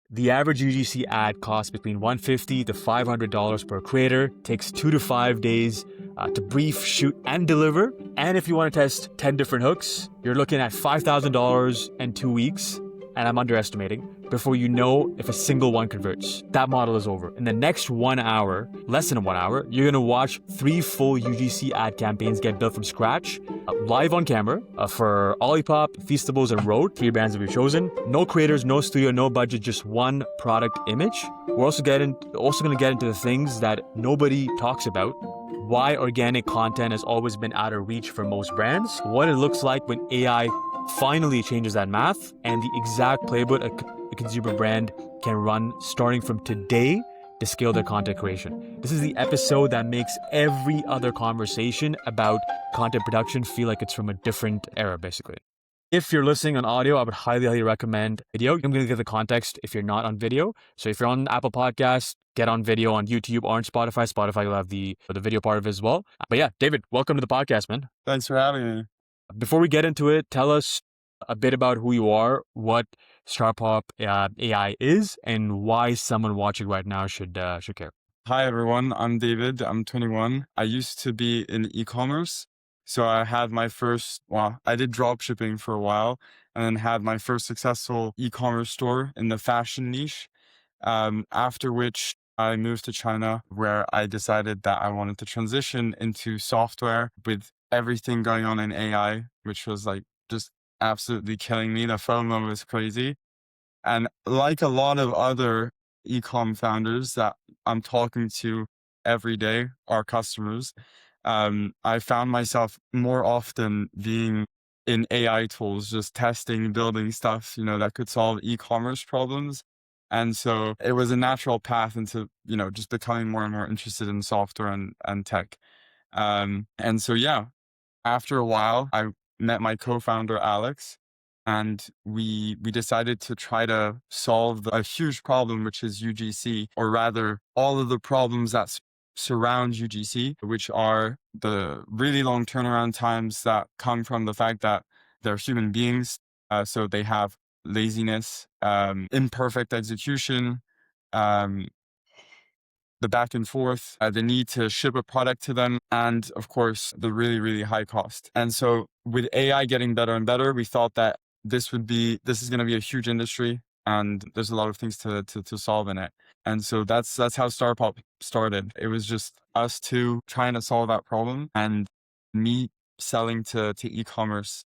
The average UGC ad costs between $150 to $500 per creator, takes 2 to 5 days to brief, shoot, and deliver. And if you want to test 10 different hooks, you're looking at $5,000 and 2 weeks, and I'm underestimating, before you know if a single one converts. That model is over. In the next 1 hour, less than 1 hour, you're gonna watch 3 full UGC ad campaigns get built from scratch, live on camera, for Olipop, Feastables, and Rhode, 3 brands that we've chosen. No creators, no studio, no budget, just one product image. We're also gonna get into the things that nobody talks about. Why organic content has always been out of reach for most brands, what it looks like when AI finally changes that math, and the exact playbook a consumer brand can run starting from today to scale their content creation. This is the episode that makes every other conversation about content production feel like it's from a different era, basically. If you're listening on audio, I would highly recommend video. I'm going to give the context if you're not on video. So if you're on Apple Podcasts, get on video on YouTube or on Spotify. Spotify will have the video part of it as well. But yeah, David, welcome to the podcast, man. Thanks for having me. Before we get into it, tell us a bit about who you are, what StarPop AI is, and why someone watching right now should care. Hi, everyone. I'm David. I'm 21. I used to be in e-commerce. So I had my first, I did drop shipping for a while and then had my first successful e-commerce store in the fashion niche. After which I moved to China, where I decided that I wanted to transition into software with everything going on in AI, which was like just absolutely killing me. The FOMO was crazy. And like a lot of other e-com founders that I'm talking to every day, our customers, I found myself more often being in AI tools, just testing, building stuff, that could solve e-commerce problems. And so it was a natural path into, just becoming more and more interested in software and tech. And so, yeah, after a while, I met my co-founder, Alex, and we decided to try to solve a huge problem, which is UGC, or rather all of the problems that surround UGC, which are the really long turnaround times that come from the fact that they're human beings. So they have laziness, imperfect execution, the back and forth, the need to ship a product to them, and of course, the really high cost. And so with AI getting better and better, we thought that this is going to be a huge industry, and there's a lot of things to solve in it. And so that's how StarPop started. It was just us two trying to solve that problem, and me selling to e-commerce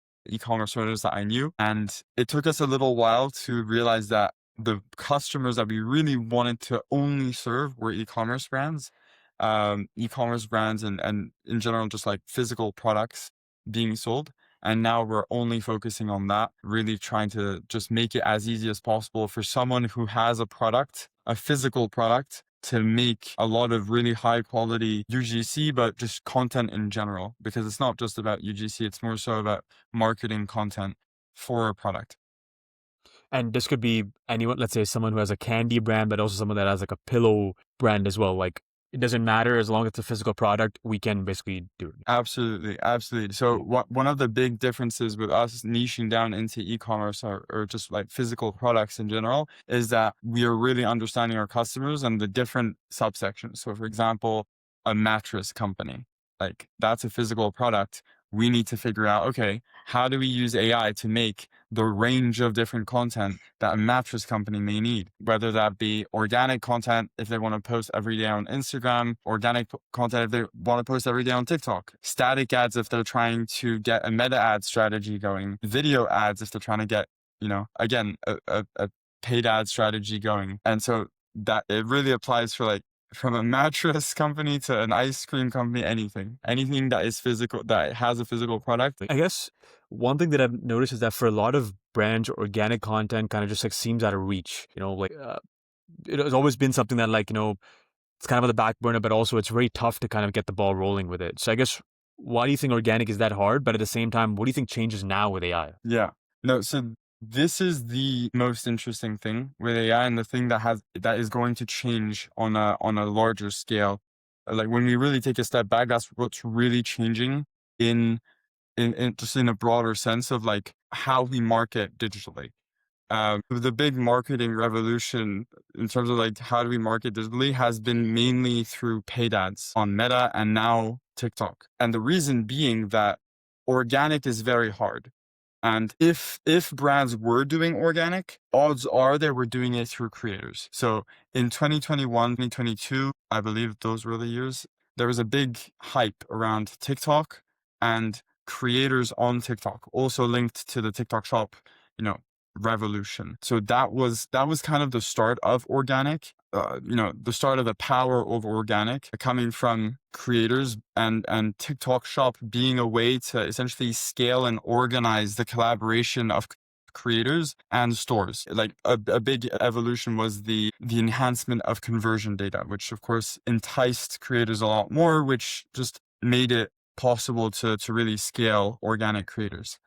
owners that I knew. And it took us a little while to realize that the customers that we really wanted to only serve were e-commerce brands, and in general, just like physical products being sold. And now we're only focusing on that, really trying to just make it as easy as possible for someone who has a product, a physical product, to make a lot of really high quality UGC, but just content in general, because it's not just about UGC, it's more so about marketing content for a product. And this could be anyone, let's say someone who has a candy brand, but also someone that has like a pillow brand as well. Like, it doesn't matter as long as it's a physical product, we can basically do it. Absolutely. So one of the big differences with us niching down into e-commerce or just like physical products in general is that we are really understanding our customers and the different subsections. So for example, a mattress company, like that's a physical product. We need to figure out, okay, how do we use AI to make the range of different content that a mattress company may need, whether that be organic content if they want to post every day on Instagram, organic content if they want to post every day on TikTok, static ads if they're trying to get a meta ad strategy going, video ads if they're trying to get, again, a paid ad strategy going. And so that it really applies for like, from a mattress company to an ice cream company, anything that is physical, that has a physical product. I guess one thing that I've noticed is that for a lot of brands, organic content kind of just like seems out of reach. It has always been something that it's kind of on the back burner, but also it's very tough to kind of get the ball rolling with it. So I guess, why do you think organic is that hard? But at the same time, what do you think changes now with AI? Yeah, no, so this is the most interesting thing with AI, and the thing that is going to change on a larger scale. Like when we really take a step back, that's what's really changing in just in a broader sense of like how we market digitally. The big marketing revolution in terms of like how do we market digitally has been mainly through paid ads on Meta and now TikTok. And the reason being that organic is very hard. And if brands were doing organic, odds are they were doing it through creators. So in 2021, 2022, I believe those were the years, there was a big hype around TikTok and creators on TikTok, also linked to the TikTok shop, you know, revolution. So that was kind of the start of organic, the start of the power of organic coming from creators and TikTok shop being a way to essentially scale and organize the collaboration of creators and stores. Like a big evolution was the enhancement of conversion data, which of course enticed creators a lot more, which just made it possible to really scale organic creators.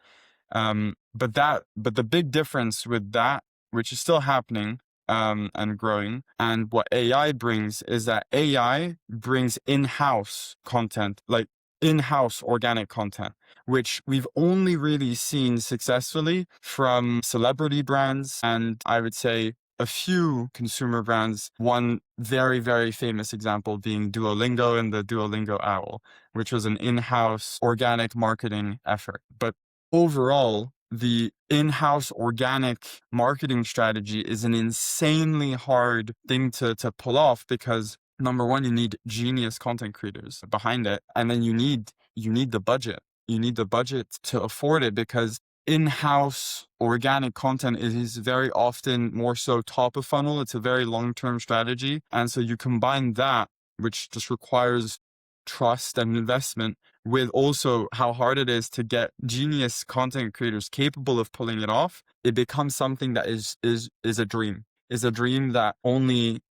But the big difference with that, which is still happening, and growing, and what AI brings is that AI brings in-house content, like in-house organic content, which we've only really seen successfully from celebrity brands. And I would say a few consumer brands, one very, very famous example being Duolingo and the Duolingo Owl, which was an in-house organic marketing effort. But overall, the in-house organic marketing strategy is an insanely hard thing to pull off because number one, you need genius content creators behind it. And then you need the budget. You need the budget to afford it because in-house organic content is very often more so top of funnel. It's a very long-term strategy. And so you combine that, which just requires trust and investment, with also how hard it is to get genius content creators capable of pulling it off. It becomes something that is a dream that only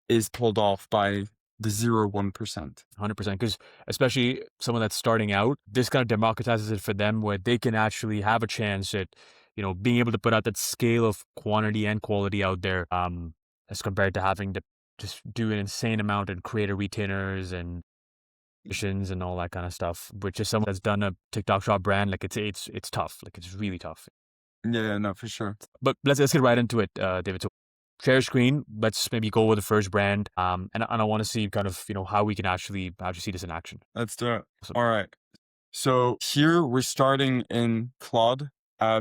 is pulled off by the 0.1%. 100%. Because especially someone that's starting out, this kind of democratizes it for them where they can actually have a chance at, being able to put out that scale of quantity and quality out there, as compared to having to just do an insane amount in creator retainers and missions and all that kind of stuff, which is someone that's done a TikTok shop brand. Like it's tough. Like it's really tough. Yeah, no, for sure. But let's get right into it, David. So share screen. Let's maybe go with the first brand. And I want to see kind of, how we can actually see this in action. Let's do it. Awesome. All right. So here we're starting in Claude,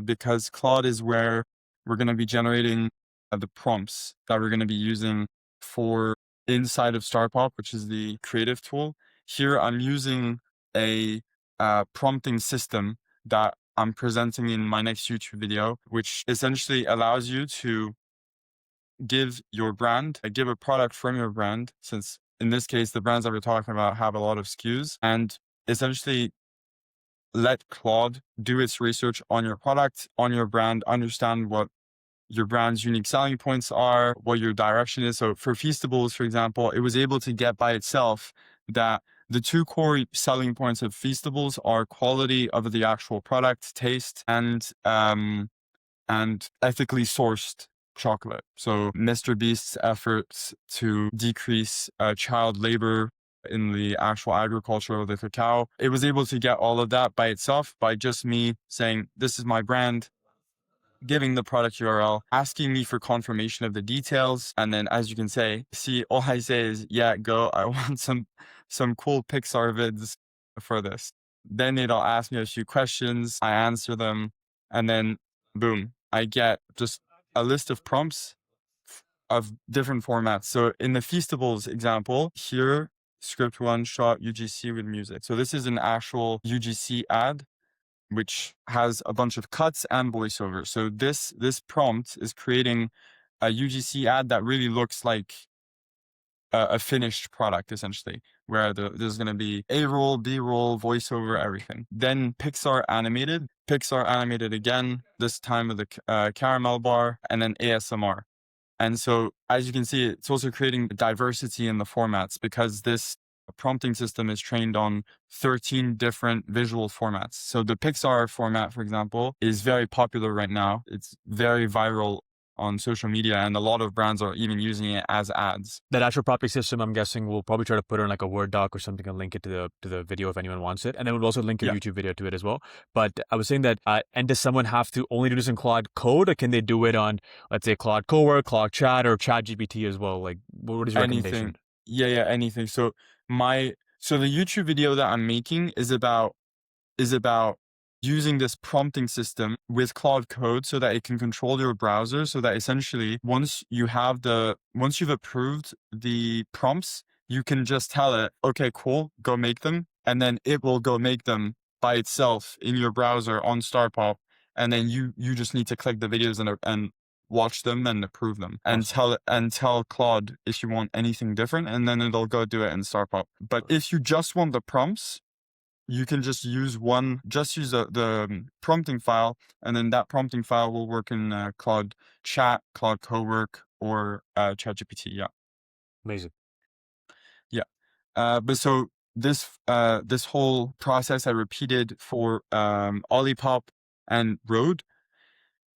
because Claude is where we're going to be generating the prompts that we're going to be using for inside of StarPop, which is the creative tool. Here I'm using a prompting system that I'm presenting in my next YouTube video, which essentially allows you to give your brand, give a product from your brand, since in this case, the brands that we're talking about have a lot of SKUs, and essentially let Claude do its research on your product, on your brand, understand what your brand's unique selling points are, what your direction is. So for Feastables, for example, it was able to get by itself that the two core selling points of Feastables are quality of the actual product, taste, and ethically sourced chocolate. So Mr. Beast's efforts to decrease child labor in the actual agriculture of the cacao, it was able to get all of that by itself by just me saying, this is my brand, giving the product URL, asking me for confirmation of the details. And then as you can see, all I say is, yeah, go, I want some cool Pixar vids for this. Then it'll ask me a few questions, I answer them, and then boom, I get just a list of prompts of different formats. So in the Feastables example here, script one, shot UGC with music. So this is an actual UGC ad, which has a bunch of cuts and voiceovers. So this prompt is creating a UGC ad that really looks like a finished product, essentially, where there's going to be A-roll, B-roll, voiceover, everything. Then Pixar animated again, this time with the caramel bar, and then ASMR. And so, as you can see, it's also creating diversity in the formats because this prompting system is trained on 13 different visual formats. So the Pixar format, for example, is very popular right now. It's very viral on social media, and a lot of brands are even using it as ads. That actual property system, I'm guessing we'll probably try to put it in like a Word doc or something and link it to the video if anyone wants it. And then we'll also link a Yeah. YouTube video to it as well. But I was saying that, and does someone have to only do this in Claude Code, or can they do it on, let's say, Claude Cowork, Claude Chat, or Chat GPT as well? Like, what is your recommendation? Anything. Yeah, anything. So the YouTube video that I'm making is about using this prompting system with Claude Code so that it can control your browser, so that essentially once you've approved the prompts, you can just tell it, okay, cool, go make them. And then it will go make them by itself in your browser on StarPop. And then you just need to click the videos and watch them and approve them, and tell Claude if you want anything different, and then it'll go do it in StarPop. But if you just want the prompts, you can just use the prompting file, and then that prompting file will work in Claude Chat, Claude Cowork, or ChatGPT. Yeah. Amazing. Yeah. But so this whole process I repeated for Olipop and Rhode,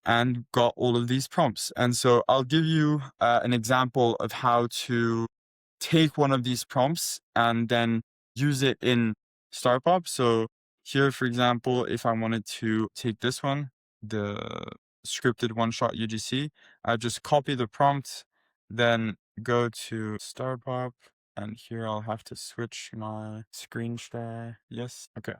and got all of these prompts. And so I'll give you an example of how to take one of these prompts and then use it in StarPop. So here, for example, if I wanted to take this one, the scripted one-shot UGC, I just copy the prompt, then go to StarPop, and here I'll have to switch my screen share. Yes. Okay.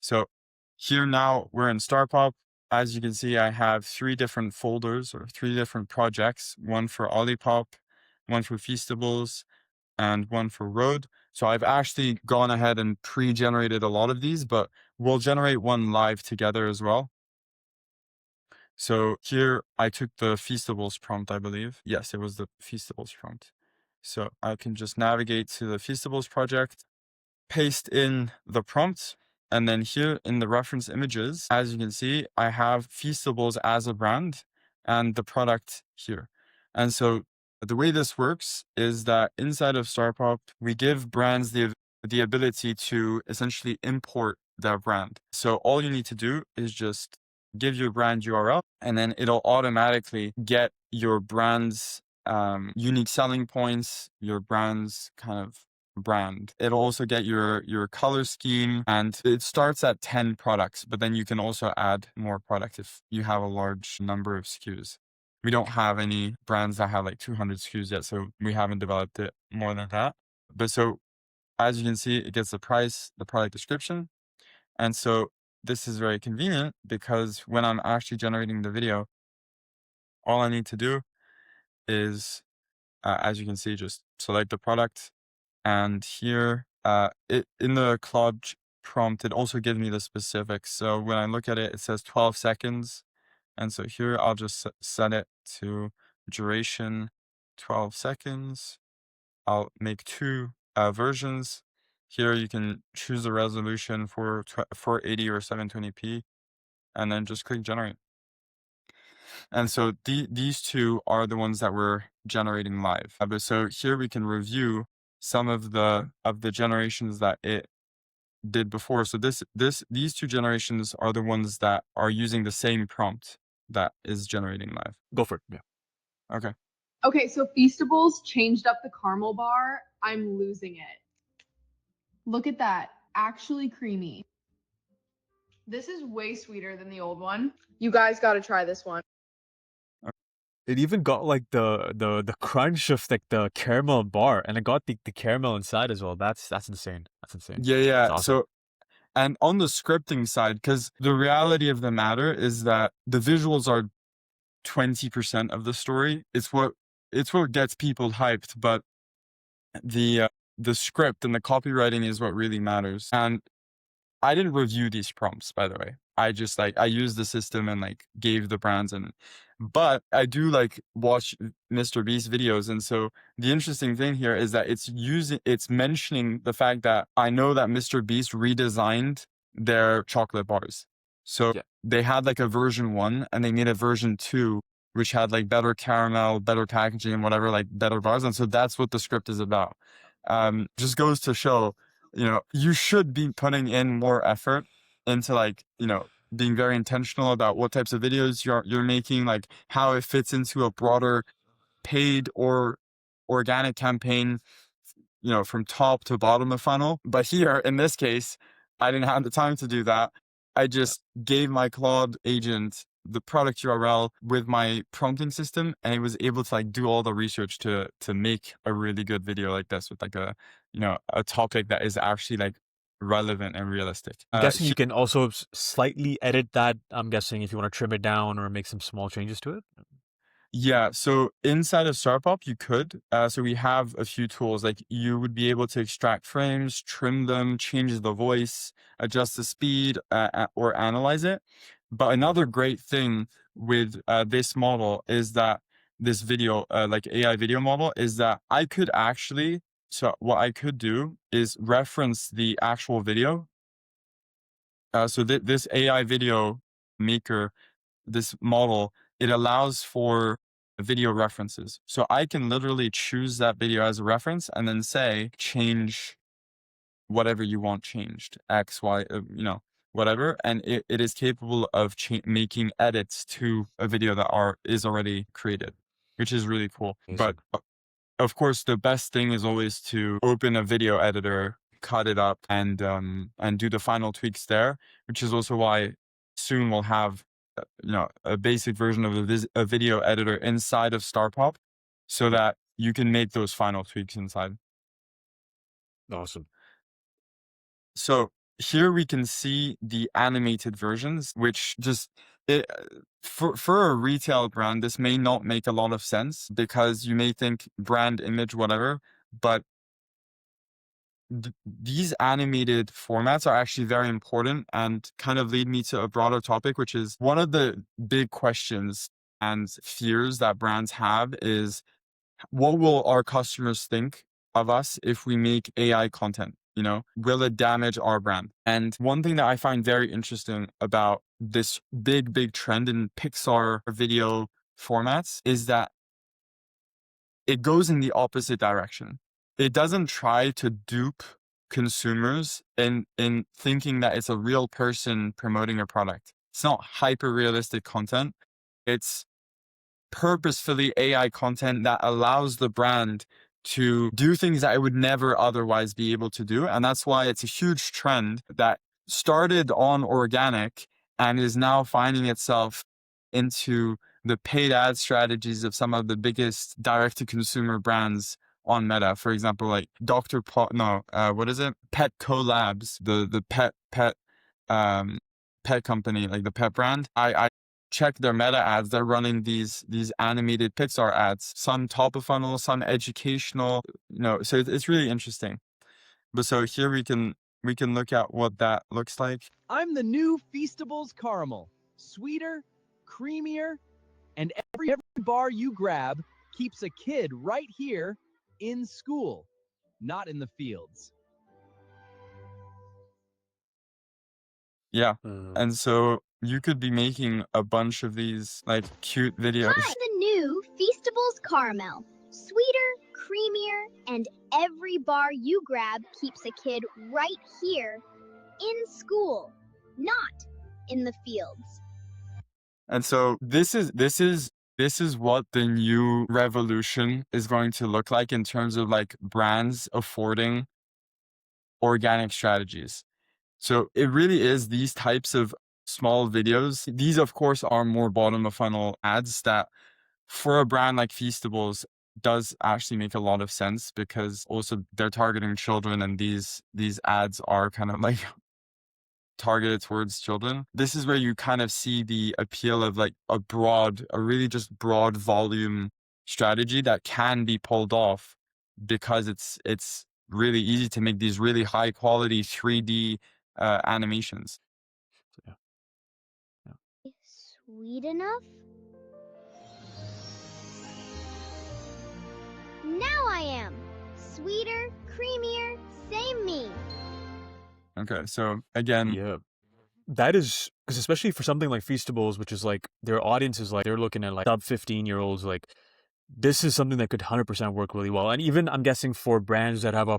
So here now we're in StarPop. As you can see, I have 3 different folders or 3 different projects, one for Olipop, one for Feastables, and one for Rhode. So I've actually gone ahead and pre-generated a lot of these, but we'll generate one live together as well. So here I took the Feastables prompt, I believe. Yes, it was the Feastables prompt. So I can just navigate to the Feastables project, paste in the prompt, and then here in the reference images, as you can see, I have Feastables as a brand and the product here. And so the way this works is that inside of StarPop, we give brands the ability to essentially import their brand. So all you need to do is just give your brand URL, and then it'll automatically get your brand's unique selling points, your brand's kind of brand. It'll also get your color scheme, and it starts at 10 products, but then you can also add more products if you have a large number of SKUs. We don't have any brands that have like 200 SKUs yet, so we haven't developed it more than that. But so as you can see, it gets the price, the product description. And so this is very convenient because when I'm actually generating the video, all I need to do is, as you can see, just select the product. And here, in the Claude prompt, it also gives me the specifics. So when I look at it, it says 12 seconds. And so here, I'll just set it to duration 12 seconds. I'll make 2 versions. Here, you can choose the resolution for 480 or 720p, and then just click generate. And so these 2 are the ones that we're generating live. But so here we can review some of the generations that it did before. So these 2 generations are the ones that are using the same prompt that is generating live. Go for it. Yeah. Okay. Okay, so Feastables changed up the caramel bar. I'm losing it. Look at that. Actually creamy. This is way sweeter than the old one. You guys got to try this one. It even got like the crunch of like the caramel bar, and it got the caramel inside as well. That's insane. That's insane. Yeah. That's awesome. So, and on the scripting side, because the reality of the matter is that the visuals are 20% of the story. It's what gets people hyped, but the script and the copywriting is what really matters. And I didn't review these prompts, by the way. I just I used the system and gave the brands, but I do watch Mr. Beast videos. And so the interesting thing here is that it's mentioning the fact that I know that Mr. Beast redesigned their chocolate bars. So they had a version 1 and they made a version 2, which had better caramel, better packaging and whatever, better bars. And so that's what the script is about. Just goes to show, you should be putting in more effort into being very intentional about what types of videos you're making, like how it fits into a broader paid or organic campaign, from top to bottom of funnel. But here in this case, I didn't have the time to do that. I just gave my Claude agent the product URL with my prompting system, and it was able to like do all the research to make a really good video like this with like a topic that is actually like relevant and realistic. I'm guessing you can also slightly edit that. I'm guessing if you want to trim it down or make some small changes to it. Yeah, so inside of StarPop, you could. So we have a few tools, like you would be able to extract frames, trim them, change the voice, adjust the speed, or analyze it. But another great thing with this model is that this video, like AI video model, is that I could actually, so what I could do is reference the actual video. So this AI video maker, this model, it allows for video references. So I can literally choose that video as a reference and then say, change whatever you want changed, X, Y, whatever. And it is capable of making edits to a video that is already created, which is really cool. Amazing. But of course, the best thing is always to open a video editor, cut it up, and do the final tweaks there, which is also why soon we'll have a basic version of a video editor inside of StarPop so that you can make those final tweaks inside. Awesome. So here we can see the animated versions, which for a retail brand, this may not make a lot of sense because you may think brand image, whatever, but these animated formats are actually very important and kind of lead me to a broader topic, which is one of the big questions and fears that brands have is, what will our customers think of us if we make AI content? Will it damage our brand? And one thing that I find very interesting about this big trend in Pixar video formats is that it goes in the opposite direction. It doesn't try to dupe consumers in thinking that it's a real person promoting a product. It's not hyper realistic content. It's purposefully AI content that allows the brand to do things that it would never otherwise be able to do. And that's why it's a huge trend that started on organic and is now finding itself into the paid ad strategies of some of the biggest direct-to-consumer brands on Meta. For example, like Petco Labs, the pet company, like the pet brand. I check their Meta ads. They're running these animated Pixar ads, some top of funnel, some educational. So it's really interesting. But so here we can look at what that looks like. I'm the new Feastables caramel, sweeter, creamier, and every bar you grab keeps a kid right here in school, not in the fields. Yeah. And so you could be making a bunch of these like cute videos. Hi, the new Feastables caramel, sweeter, creamier, and every bar you grab keeps a kid right here in school, not in the fields. And so this is what the new revolution is going to look like in terms of like brands affording organic strategies. So it really is these types of small videos. These, of course, are more bottom of funnel ads that for a brand like Feastables does actually make a lot of sense because also they're targeting children and these ads are kind of like targeted towards children. This is where you kind of see the appeal of like a really just broad volume strategy that can be pulled off because it's really easy to make these really high quality 3D animations. Yeah. Sweet enough? Now I am. Sweeter, creamier, same me. Okay, so again, Yeah, that is because especially for something like Feastables, which is like their audience is like they're looking at like sub 15-year-olds, like this is something that could 100% work really well. And even I'm guessing for brands that have a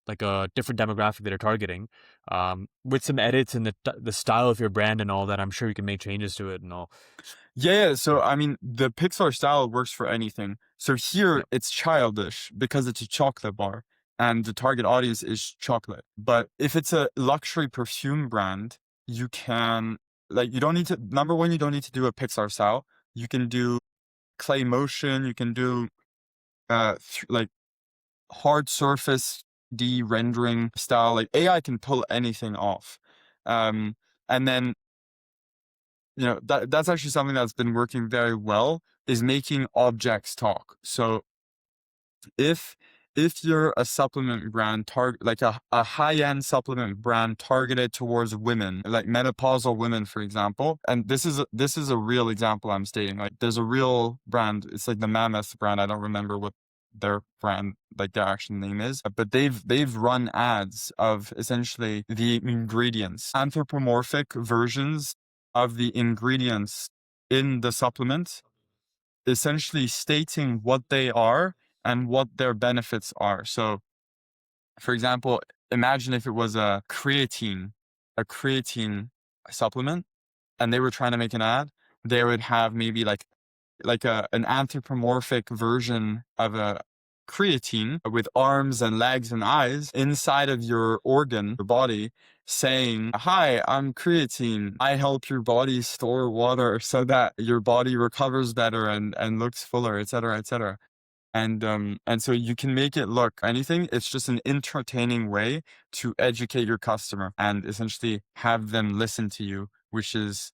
like a different demographic that you're targeting, with some edits and the style of your brand and all that. I'm sure you can make changes to it and all. Yeah, so I mean, the Pixar style works for anything. So here Yep. it's childish because it's a chocolate bar and the target audience is chocolate. But if it's a luxury perfume brand, you can, like, you don't need to, number one, you don't need to do a Pixar style. You can do clay motion, you can do like hard surface de-rendering style. Like AI can pull anything off. And then that's actually something that's been working very well, is making objects talk. So if you're a supplement brand like a high-end supplement brand targeted towards women, like menopausal women, for example, and this is a real example I'm stating. Like there's a real brand, it's like the Mammoth brand. I don't remember what their brand, like their actual name is, but they've run ads of essentially the ingredients, anthropomorphic versions of the ingredients in the supplement, essentially stating what they are and what their benefits are. So, for example, imagine if it was a creatine supplement, and they were trying to make an ad. They would have maybe like an anthropomorphic version of a creatine with arms and legs and eyes inside of your organ, your body, saying, "Hi, I'm creatine. I help your body store water so that your body recovers better and looks fuller, etc., etc." And so you can make it look anything. It's just an entertaining way to educate your customer and essentially have them listen to you, which is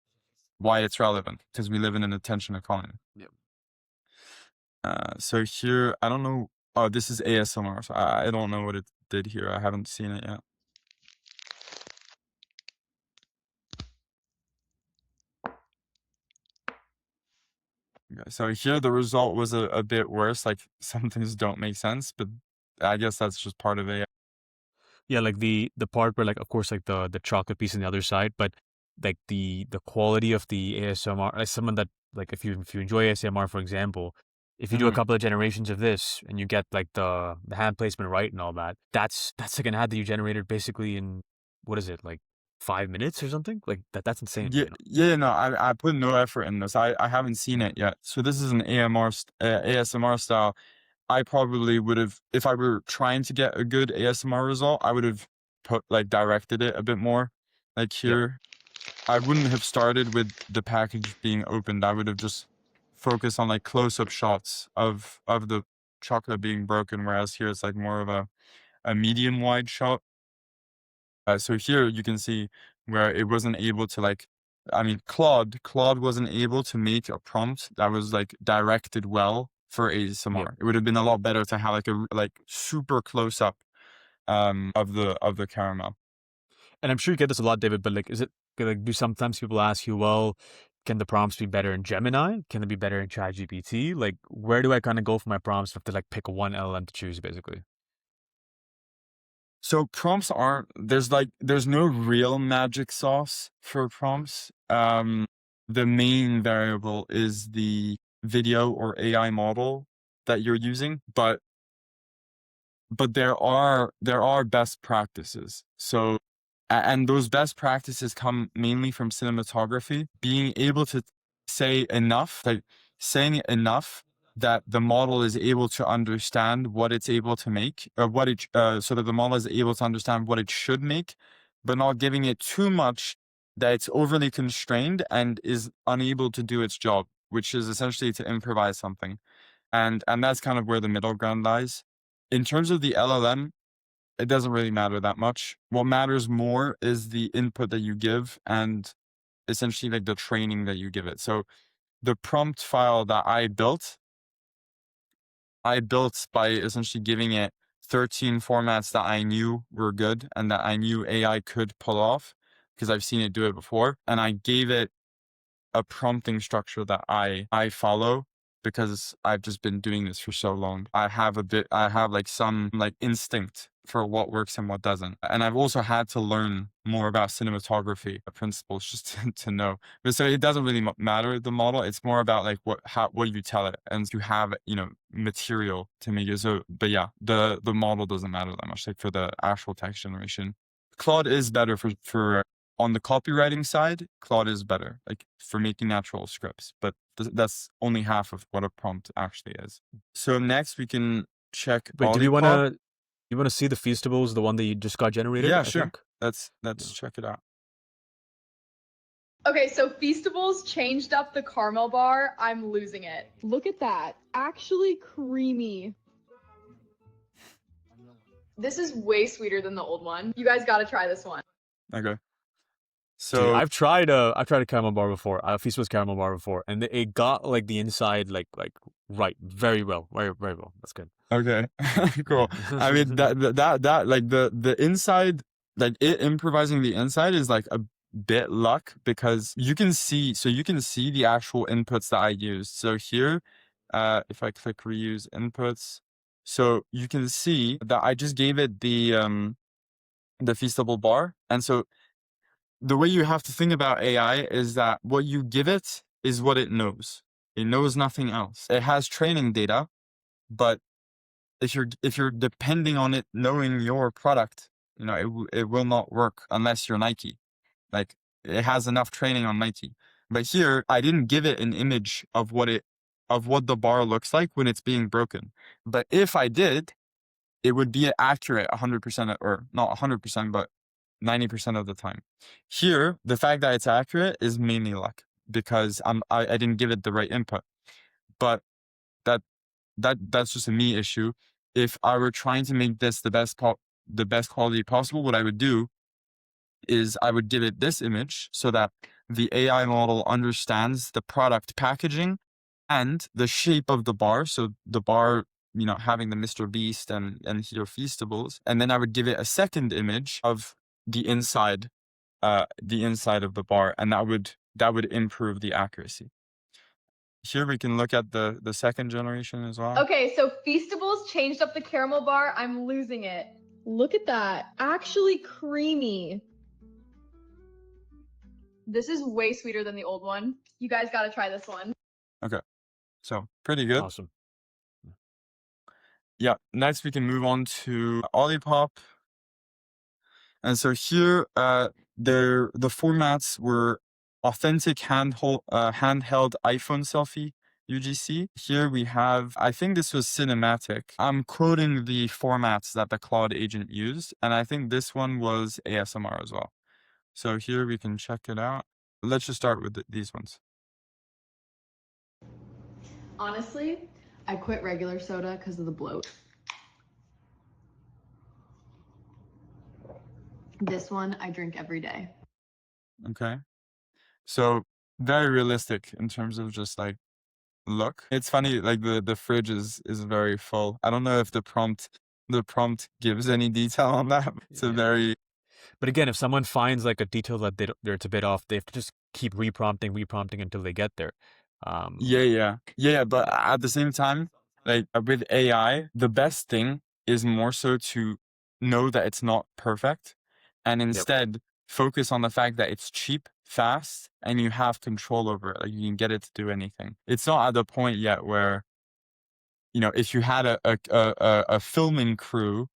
why it's relevant, because we live in an attention economy. Yep. So here, I don't know. Oh, this is ASMR. So I don't know what it did here. I haven't seen it yet. Okay, so here the result was a bit worse. Like some things don't make sense, but I guess that's just part of AI. Yeah, like the part where, like, of course, like the chocolate piece on the other side, but like the quality of the ASMR, like someone that, like, if you enjoy ASMR, for example, if you do a Mhm. couple of generations of this and you get like the hand placement right and all that, that's like an ad that you generated basically in, what is it, like 5 minutes or something? Like that's insane, Yeah, you know? yeah, no, I put no effort in this. I haven't seen it yet. So this is an ASMR style. I probably would have, if I were trying to get a good ASMR result, I would have directed it a bit more. Like Yep. here, I wouldn't have started with the package being opened. I would have just focused on like close-up shots of the chocolate being broken, whereas here it's like more of a medium wide shot. So here you can see where it wasn't able to Claude wasn't able to make a prompt that was like directed well for ASMR. Yep. It would have been a lot better to have like super close up of the caramel. And I'm sure you get this a lot, David, but like, do sometimes people ask you, well, can the prompts be better in Gemini? Can they be better in ChatGPT? Like, where do I kind of go for my prompts if I have to like pick one LLM to choose, basically? So prompts there's no real magic sauce for prompts. The main variable is the video or AI model that you're using, but there are best practices. So and those best practices come mainly from cinematography, being able to saying enough that the model is able to understand what it's able to make, or so that the model is able to understand what it should make, but not giving it too much that it's overly constrained and is unable to do its job, which is essentially to improvise something. And that's kind of where the middle ground lies. In terms of the LLM, it doesn't really matter that much. What matters more is the input that you give and essentially like the training that you give it. So the prompt file that I built by essentially giving it 13 formats that I knew were good and that I knew AI could pull off because I've seen it do it before. And I gave it a prompting structure that I follow. because I've just been doing this for so long. I have like some like instinct for what works and what doesn't. And I've also had to learn more about cinematography principles just to know. But so it doesn't really matter the model. It's more about like what you tell it and to have, material to make it. So, but yeah, the model doesn't matter that much, like for the actual text generation. Claude is better for on the copywriting side. Claude is better, like for making natural scripts, but that's only half of what a prompt actually is. So next we can check. Wait, do you Olipop. want to see the Feastables, the one that you just got generated? Yeah, I sure. think? Let's check it out. Okay, so Feastables changed up the caramel bar. I'm losing it. Look at that. Actually creamy. This is way sweeter than the old one. You guys gotta try this one. Okay. Dude, So I've tried a caramel bar before, Feastables caramel bar before, and it got like the inside like right very well, very very well. That's good. okay, cool. I mean that like the inside, like it improvising the inside is like a bit luck because you can see the actual inputs that I used. So here, if I click reuse inputs, so you can see that I just gave it the Feastable bar. And so the way you have to think about AI is that what you give it is what it knows. It knows nothing else. It has training data, but if you're depending on it knowing your product, it will not work unless you're Nike. Like it has enough training on Nike. But here I didn't give it an image of what the bar looks like when it's being broken. But if I did, it would be accurate 100%, or not 100%, but 90% of the time. Here, the fact that it's accurate is mainly luck because I didn't give it the right input. But that's just a me issue. If I were trying to make this the best quality possible, what I would do is I would give it this image so that the AI model understands the product packaging and the shape of the bar. So the bar, having the Mr. Beast and here Feastables. And then I would give it a second image of the inside of the bar, and that would improve the accuracy. Here we can look at the second generation as well. Okay, so Feastables changed up the caramel bar. I'm losing it. Look at that. Actually creamy. This is way sweeter than the old one. You guys gotta try this one. Okay, so pretty good. Awesome. Yeah, next we can move on to Olipop. And so here, the formats were authentic handheld iPhone selfie, UGC. Here we have, I think this was cinematic. I'm quoting the formats that the Claude agent used, and I think this one was ASMR as well. So here we can check it out. Let's just start with these ones. Honestly, I quit regular soda because of the bloat. This one I drink every day. Okay. So very realistic in terms of just like look. It's funny, like the fridge is very full. I don't know if the prompt gives any detail on that. It's a very. But again, if someone finds like a detail that it's a bit off, they have to just keep reprompting until they get there. Yeah. But at the same time, like with AI, the best thing is more so to know that it's not perfect, and instead focus on the fact that it's cheap, fast, and you have control over it. Like you can get it to do anything. It's not at the point yet where, if you had a filming crew,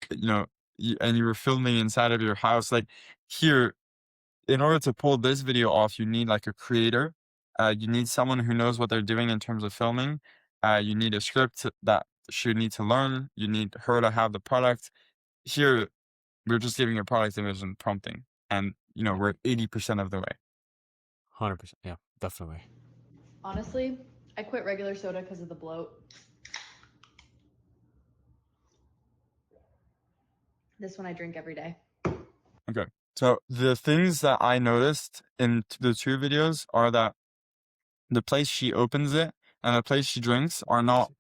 and you were filming inside of your house, like here, in order to pull this video off, you need like a creator. You need someone who knows what they're doing in terms of filming. You need a script that she need to learn. You need her to have the product. Here, we're just giving a product image and prompting, and we're 80% of the way. 100%. Yeah, definitely. Honestly, I quit regular soda because of the bloat. This one I drink every day. Okay. So the things that I noticed in the two videos are that the place she opens it and the place she drinks are not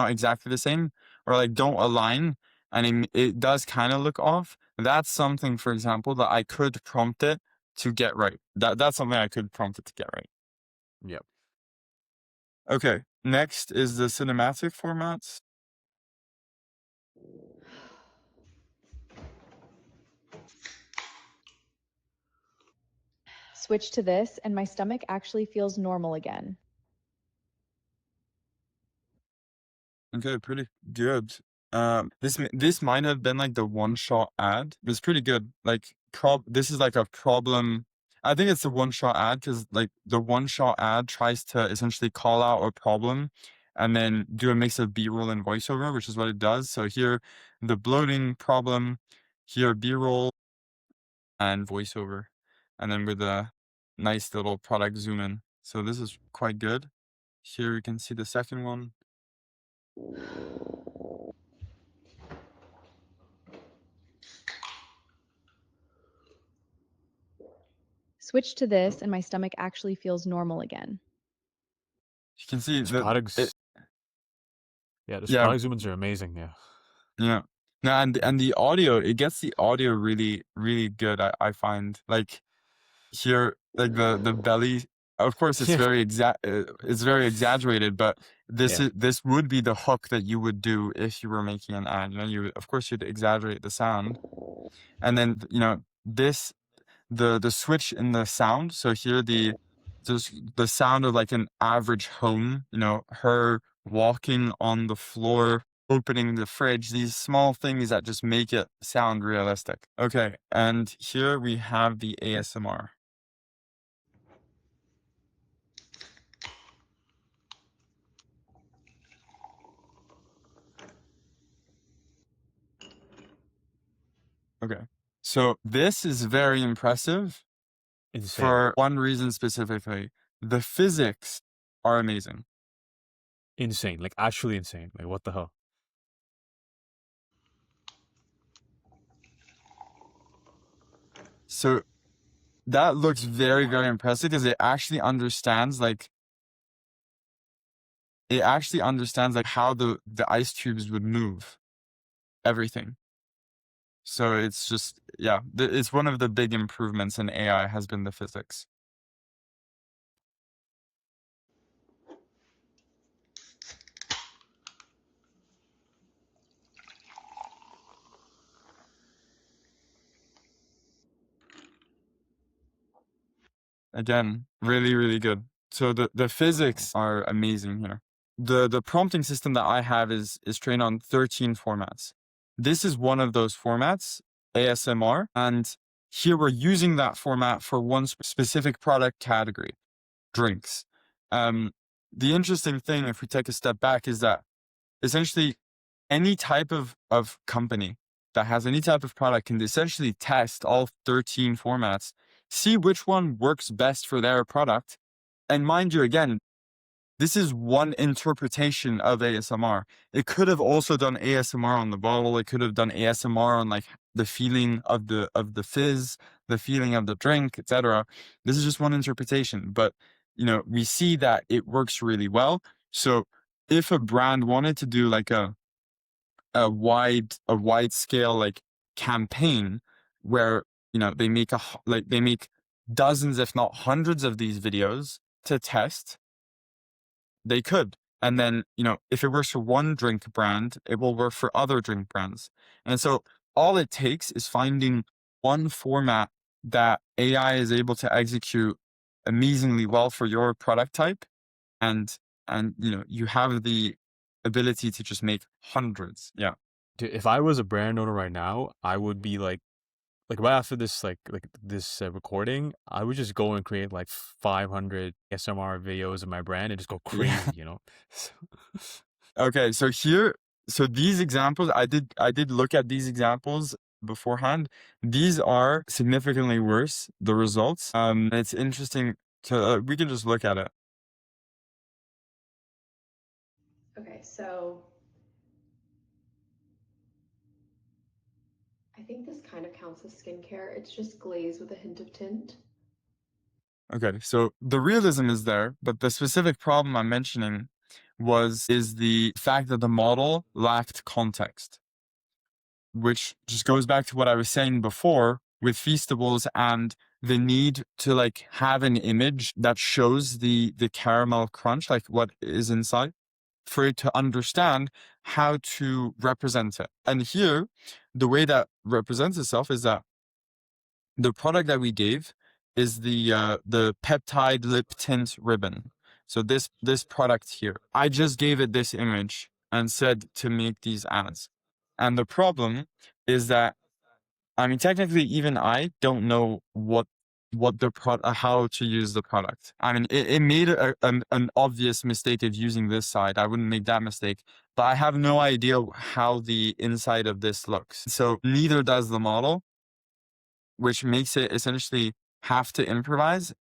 exactly the same, or like don't align, and it does kind of look off. That's something, for example, that I could prompt it to get right. That's something I could prompt it to get right. Yep. Okay, next is the cinematic formats. Switch to this, and my stomach actually feels normal again. Okay, pretty good. This might have been like the one-shot ad. It's pretty good. Like this is like a problem. I think it's a one-shot ad because like the one-shot ad tries to essentially call out a problem and then do a mix of B-roll and voiceover, which is what it does. So here, the bloating problem, here B-roll and voiceover, and then with a nice little product zoom in. So this is quite good. Here you can see the second one. Switch to this, and my stomach actually feels normal again. You can see These that products. Yeah, those yeah. product zoom-ins are amazing. Yeah. Yeah. No, and the audio, it gets the audio really, really good, I find. Like here, like the belly, of course it's Yeah. it's very exaggerated, but Yeah. this would be the hook that you would do if you were making an ad. You know, of course you'd exaggerate the sound. And then, you know, the switch in the sound. So here just the sound of like an average home, you know, her walking on the floor, opening the fridge, these small things that just make it sound realistic. Okay, and here we have the ASMR. Okay, so this is very impressive Insane. for one reason specifically. The physics are amazing. Insane. Like actually insane. Like what the hell? So that looks very, very impressive because it actually understands like how the ice cubes would move everything. So it's just, yeah, it's one of the big improvements in AI has been the physics. Again, really, really good. So the physics are amazing here. The prompting system that I have is trained on 13 formats. This is one of those formats, ASMR, and here we're using that format for one specific product category, drinks. The interesting thing, if we take a step back, is that essentially any type of company that has any type of product can essentially test all 13 formats, see which one works best for their product. And mind you, again, this is one interpretation of ASMR. It could have also done ASMR on the bottle. It could have done ASMR on like the feeling of the fizz, the feeling of the drink, etc. This is just one interpretation, but you know, we see that it works really well. So if a brand wanted to do like a wide scale like campaign where, you know, they make dozens if not hundreds of these videos to test, they could. And then, you know, if it works for one drink brand, it will work for other drink brands. And so all it takes is finding one format that AI is able to execute amazingly well for your product type, and you know, you have the ability to just make hundreds. Yeah. Dude, if I was a brand owner right now, I would be like right after this this recording, I would just go and create like 500 SMR videos of my brand and just go crazy, Yeah. you know. Okay, so these examples, I did look at these examples beforehand. These are significantly worse, the results. It's interesting to we can just look at it. Okay, so I think this kind of counts as skincare. It's just glaze with a hint of tint. Okay, so the realism is there, but the specific problem I'm mentioning is the fact that the model lacked context, which just goes back to what I was saying before with Feastables and the need to like have an image that shows the caramel crunch, like what is inside, for it to understand how to represent it. And here, the way that represents itself is that the product that we gave is the peptide lip tint ribbon. So this product here, I just gave it this image and said to make these ads. And the problem is that, I mean, technically, even I don't know what the how to use the product. I mean, it made an obvious mistake of using this side. I wouldn't make that mistake, but I have no idea how the inside of this looks. So neither does the model, which makes it essentially have to improvise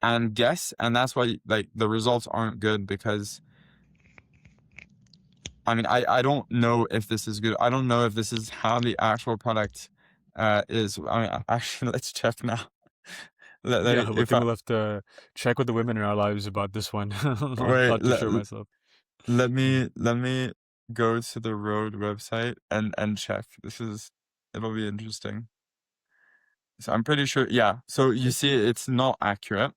and guess, and that's why like the results aren't good, because I mean, I don't know if this is good. I don't know if this is how the actual product is. I mean, actually, let's check now. Yeah, I If think we'll have to check with the women in our lives about this one. wait, Not too sure myself. let me go to the Rhode website and check. It'll be interesting. So I'm pretty sure, yeah. So you see, it's not accurate.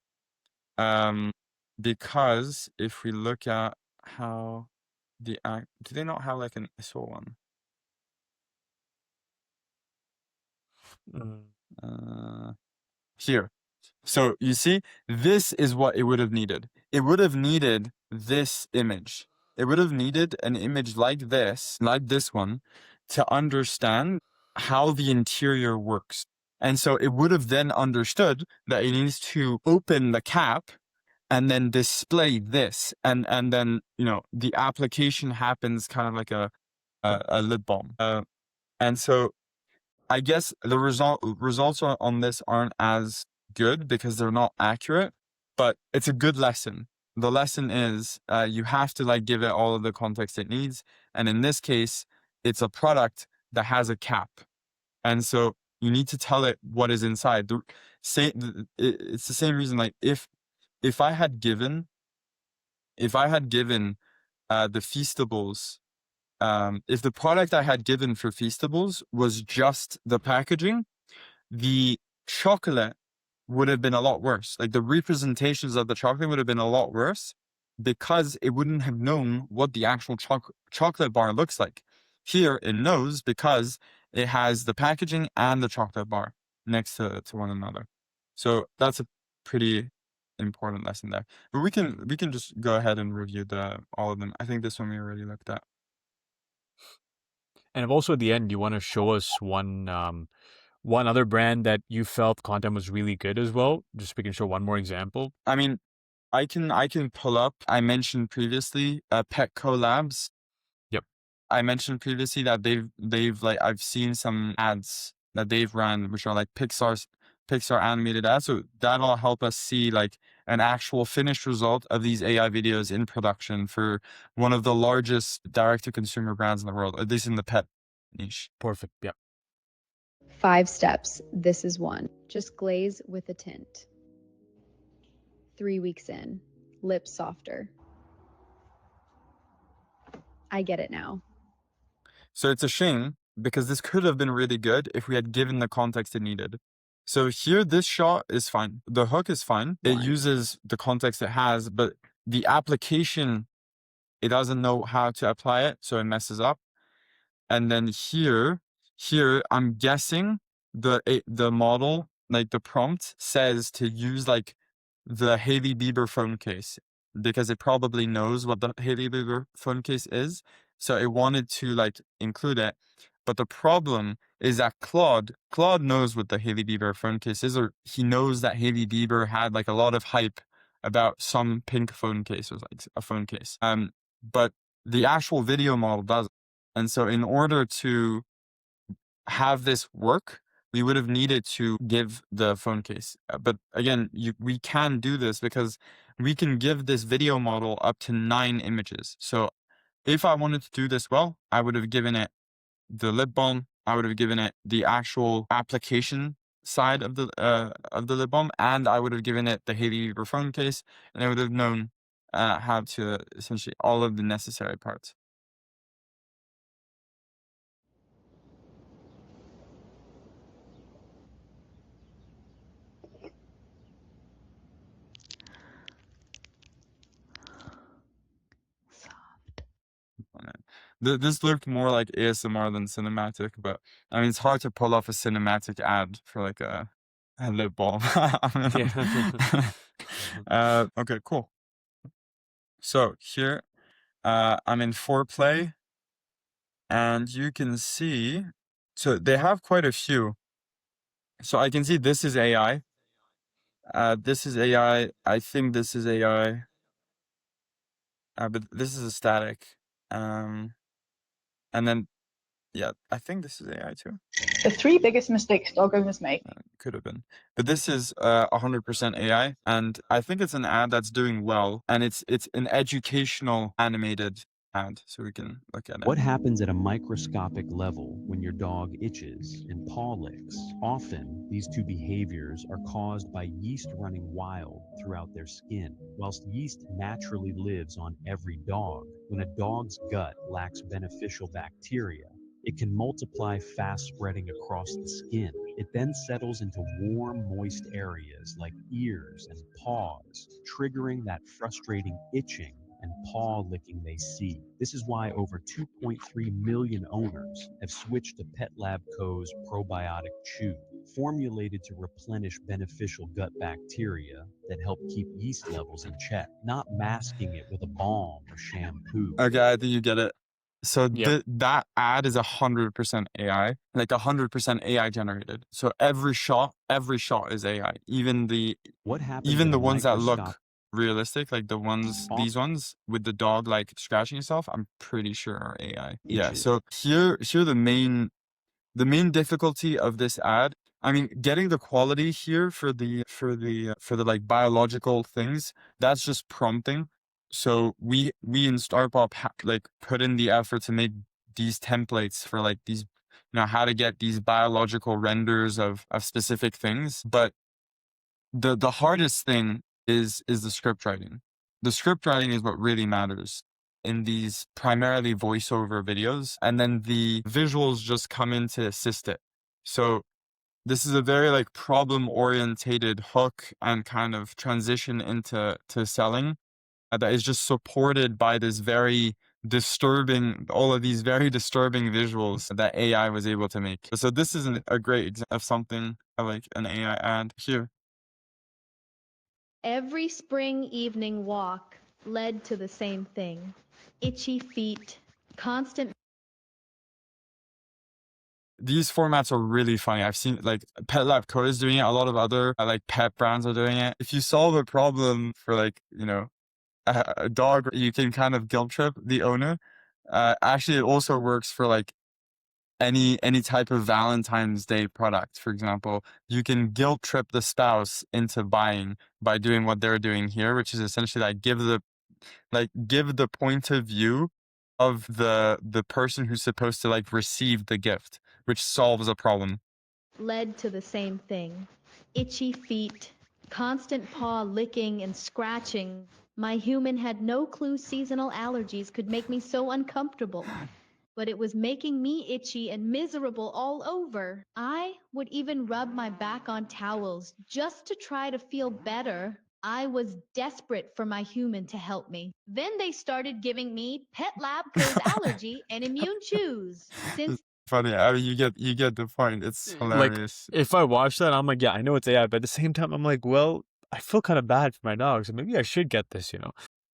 Because if we look at how do they not have like an ISO one? Here. So you see, this is what it would have needed. It would have needed this image. It would have needed an image like this one, to understand how the interior works. And so it would have then understood that it needs to open the cap and then display this. And then, you know, the application happens kind of like a lip balm. And so I guess the results on this aren't as good because they're not accurate, but it's a good lesson. The lesson is you have to like give it all of the context it needs. And in this case, it's a product that has a cap. And so you need to tell it what is inside. It's the same reason, like if I had given the Feastables, if the product I had given for Feastables was just the packaging, the chocolate would have been a lot worse. Like the representations of the chocolate would have been a lot worse because it wouldn't have known what the actual chocolate bar looks like. Here it knows because it has the packaging and the chocolate bar next to one another. So that's a pretty important lesson there. But we can just go ahead and review all of them. I think this one we already looked at. And if also at the end you want to show us one other brand that you felt content was really good as well, just so we can show one more example. I mean, I can pull up. I mentioned previously Petco Labs. Yep. I mentioned previously that they've like, I've seen some ads that they've run which are like Pixar animated ads. So that'll help us see like an actual finished result of these AI videos in production for one of the largest direct-to-consumer brands in the world, at least in the pet niche. Perfect. Yeah. 5 steps. This is 1. Just glaze with a tint. 3 weeks in. Lips softer. I get it now. So it's a shame because this could have been really good if we had given the context it needed. So here, this shot is fine. The hook is fine. It uses the context it has, but the application, it doesn't know how to apply it, so it messes up. And then here, I'm guessing the model, like the prompt says to use like the Hailey Bieber phone case because it probably knows what the Hailey Bieber phone case is. So it wanted to like include it. But the problem is that Claude knows what the Hailey Bieber phone case is, or he knows that Hailey Bieber had like a lot of hype about some pink phone case, or like a phone case. But the actual video model doesn't. And so in order to have this work, we would have needed to give the phone case. But again, we can do this because we can give this video model up to 9 images. So if I wanted to do this well, I would have given it the lip balm, I would have given it the actual application side of the lip balm, and I would have given it the Hailey Bieber phone case, and I would have known how to essentially all of the necessary parts. This looked more like ASMR than cinematic, but I mean, it's hard to pull off a cinematic ad for like a lip balm. Yeah. Okay, cool. So here, I'm in foreplay, and you can see, so they have quite a few. So I can see this is AI. This is AI. I think this is AI. But this is a static. And then, yeah, I think this is AI too. The 3 biggest mistakes dog owners make. Could have been. But this is 100% AI, and I think it's an ad that's doing well, and it's an educational animated ad, so we can look at it. What happens at a microscopic level when your dog itches and paw licks? Often, these two behaviors are caused by yeast running wild throughout their skin. Whilst yeast naturally lives on every dog, when a dog's gut lacks beneficial bacteria, it can multiply fast spreading across the skin. It then settles into warm, moist areas like ears and paws, triggering that frustrating itching and paw licking they see. This is why over 2.3 million owners have switched to Pet Lab Co.'s probiotic chew, formulated to replenish beneficial gut bacteria that help keep yeast levels in check, not masking it with a balm or shampoo. Okay, I think you get it. So Yep. that ad is 100% AI, like 100% AI generated. So every shot is AI. Even the What happens even at the a ones that microscopic look realistic, like these ones with the dog like scratching itself, I'm pretty sure are AI. Yeah. itches? So here the main difficulty of this ad, I mean, getting the quality here for the like biological things, that's just prompting. So we in StarPop like put in the effort to make these templates for like these, how to get these biological renders of specific things. But the hardest thing is the script writing. The script writing is what really matters in these primarily voiceover videos, and then the visuals just come in to assist it. So this is a very like problem orientated hook and kind of transition into selling that is just supported by this all of these very disturbing visuals that AI was able to make. So this is a great example of something like an AI ad here. Every spring evening walk led to the same thing. Itchy feet, constant. These formats are really funny. I've seen like Pet Lab Co. is doing it. A lot of other like pet brands are doing it. If you solve a problem for like, a dog, you can kind of guilt trip the owner. Actually, it also works for like any type of Valentine's Day product. For example, you can guilt trip the spouse into buying by doing what they're doing here, which is essentially like give the point of view of the person who's supposed to like receive the gift, which solves a problem. Led to the same thing. Itchy feet, constant paw licking and scratching. My human had no clue seasonal allergies could make me so uncomfortable. But it was making me itchy and miserable all over. I would even rub my back on towels just to try to feel better. I was desperate for my human to help me. Then they started giving me Pet Lab Co.'s allergy and immune chews. Since Funny, I mean, you get the point. It's Like, hilarious. if I watch that, I'm like, yeah, I know it's AI, but at the same time, I'm like, well, I feel kind of bad for my dog, so maybe I should get this.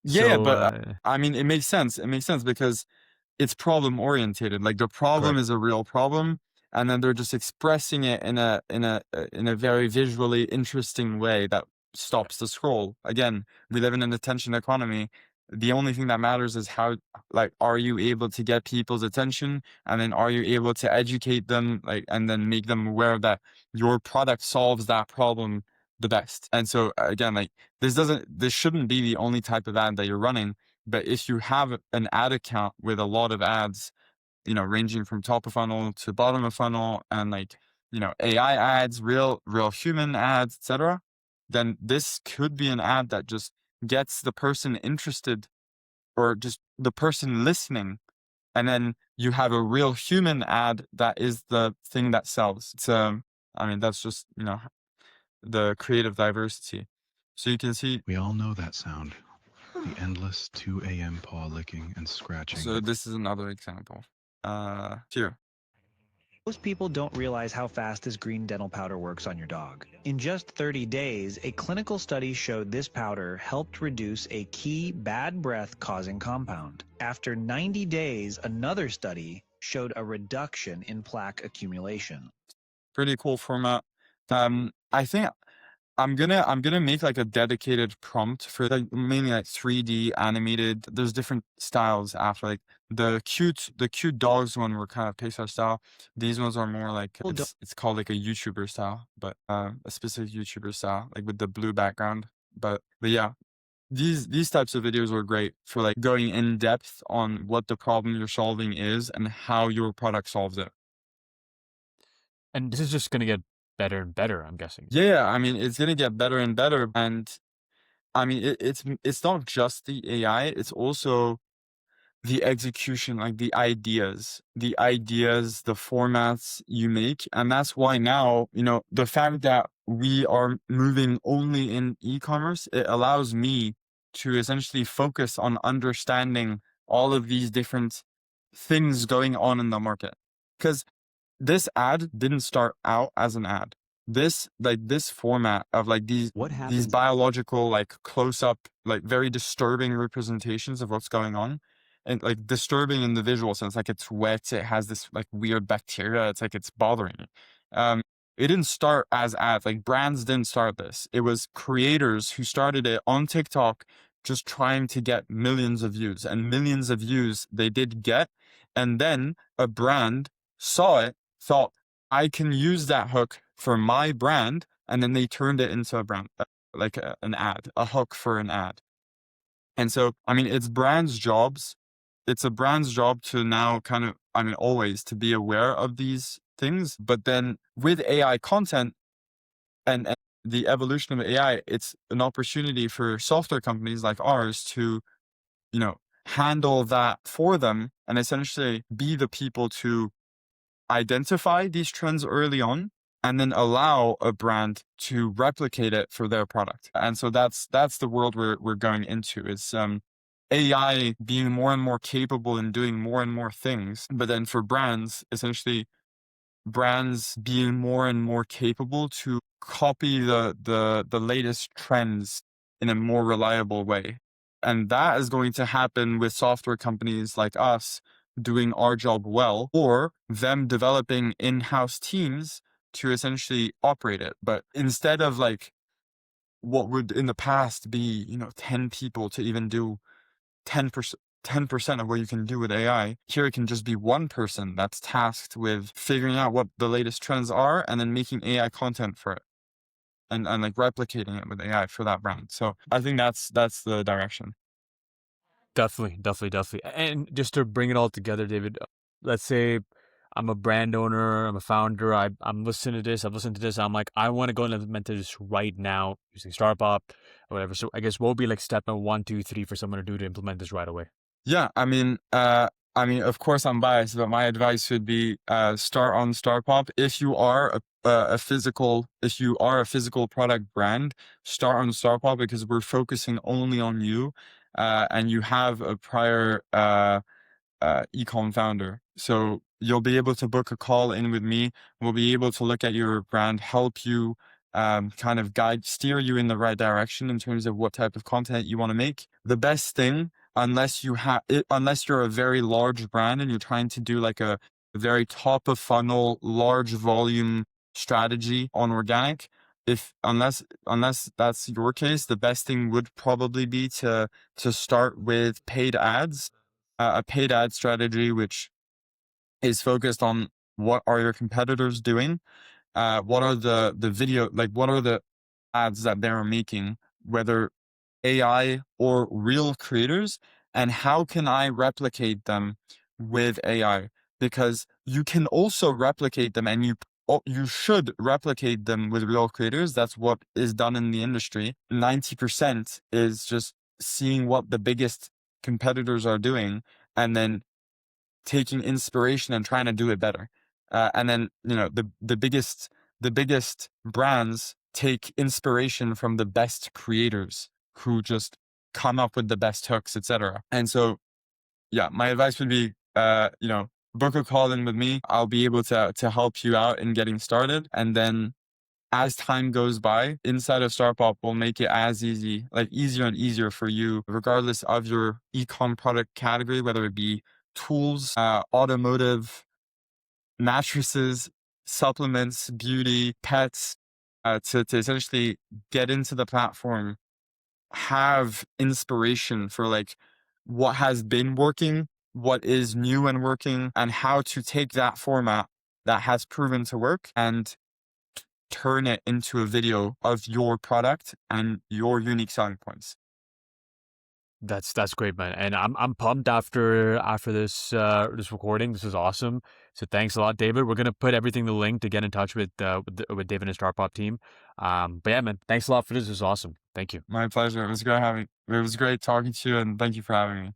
Yeah, So, but I mean, it makes sense. It makes sense because it's problem orientated. Like the problem Correct. is a real problem, and then they're just expressing it in a very visually interesting way that stops the scroll. Again, we live in an attention economy. The only thing that matters is how, like, are you able to get people's attention, and then are you able to educate them, like, and then make them aware that your product solves that problem the best. And so again, like this shouldn't be the only type of ad that you're running. But if you have an ad account with a lot of ads, ranging from top of funnel to bottom of funnel, and like, AI ads, real human ads, etc., then this could be an ad that just gets the person interested or just the person listening. And then you have a real human ad that is the thing that sells. It's I mean, that's just, the creative diversity. So you can see We all know that sound. The endless 2 a.m. paw licking and scratching. So this is another example. Here. Most people don't realize how fast this green dental powder works on your dog. In just 30 days, a clinical study showed this powder helped reduce a key bad breath causing compound. After 90 days, another study showed a reduction in plaque accumulation. Pretty cool format. I think I'm gonna make like a dedicated prompt for like mainly like 3D animated. There's different styles after, like the cute dogs one were kind of Pixar style. These ones are more like it's called like a YouTuber style, but a specific YouTuber style, like with the blue background. But yeah, these types of videos are great for like going in depth on what the problem you're solving is and how your product solves it. And this is just gonna get better and better, I'm guessing. Yeah, I mean, it's gonna get better and better, and I mean, it's not just the AI, it's also the execution, like the ideas, the formats you make. And that's why now, the fact that we are moving only in e-commerce, it allows me to essentially focus on understanding all of these different things going on in the market. Because this ad didn't start out as an ad. This format of like these biological, like close up, like very disturbing representations of what's going on, and like disturbing in the visual sense, like it's wet, it has this like weird bacteria, it's like it's bothering you. It didn't start as ads, like brands didn't start this. It was creators who started it on TikTok, just trying to get millions of views, and millions of views they did get. And then a brand saw it, thought, I can use that hook for my brand, and then they turned it into a brand, like an ad, a hook for an ad. And so, I mean, it's a brand's job to now kind of, I mean, always to be aware of these things. But then with AI content and the evolution of AI, it's an opportunity for software companies like ours to, handle that for them and essentially be the people to identify these trends early on and then allow a brand to replicate it for their product. And so that's the world we're going into. It's AI being more and more capable in doing more and more things, but then for brands, essentially brands being more and more capable to copy the latest trends in a more reliable way. And that is going to happen with software companies like us doing our job well, or them developing in-house teams to essentially operate it. But instead of like what would in the past be, 10 people to even do 10% of what you can do with AI, here it can just be one person that's tasked with figuring out what the latest trends are and then making AI content for it and like replicating it with AI for that brand. So I think that's the direction. Definitely. And just to bring it all together, David, let's say I'm a brand owner, I'm a founder, I'm listening to this, I've listened to this, I'm like, I want to go and implement this right now using StarPop or whatever. So I guess what would be like step 1, 2, 3 for someone to do to implement this right away? Yeah, I mean, of course I'm biased, but my advice would be start on StarPop. If you are a physical product brand, start on StarPop because we're focusing only on you, and you have a prior e-com founder. So you'll be able to book a call in with me. We'll be able to look at your brand, help you kind of steer you in the right direction in terms of what type of content you want to make. The best thing, unless you're a very large brand and you're trying to do like a very top of funnel, large volume strategy on organic, unless that's your case, the best thing would probably be to start with paid ads. A paid ad strategy, which is focused on what are your competitors doing, what are the video, like what are the ads that they're making, whether AI or real creators, and how can I replicate them with AI? Because you can also replicate them, and you should replicate them with real creators. That's what is done in the industry. 90% is just seeing what the biggest competitors are doing and then taking inspiration and trying to do it better. And then, the biggest brands take inspiration from the best creators who just come up with the best hooks, etc. And so, yeah, my advice would be, book a call in with me. I'll be able to help you out in getting started. And then as time goes by, inside of StarPop will make it as easy, like easier and easier for you, regardless of your e-com product category, whether it be tools, automotive, mattresses, supplements, beauty, pets, to essentially get into the platform, have inspiration for like what has been working, what is new and working, and how to take that format that has proven to work and turn it into a video of your product and your unique selling points. That's great, man, and I'm pumped after this recording. This is awesome. So thanks a lot, David. We're gonna put everything in the link to get in touch with David and his StarPop team. But yeah, man, thanks a lot for this. This is awesome. Thank you. My pleasure. It was great talking to you, and thank you for having me.